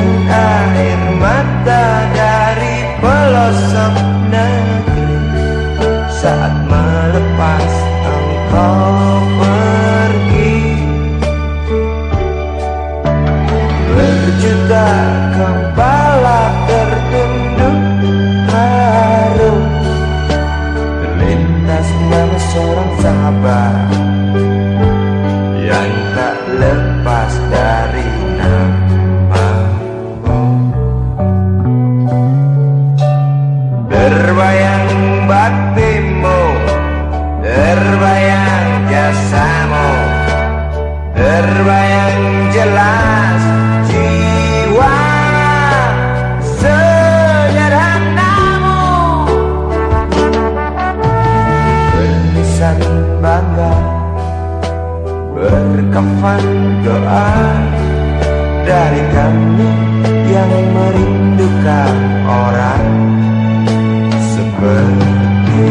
tetesan air mata dari pelosok negeri saat melepas engkau pergi. Berjuta kepala tertunduk haru terlintas nama seorang sahabat yang tak lepas dari namamu. Terbayang baktimu, terbayang jasamu, terbayang jelas jiwa sederhanamu. Berlisan bangga, berkafan doa dari kami yang merindukan orang seperti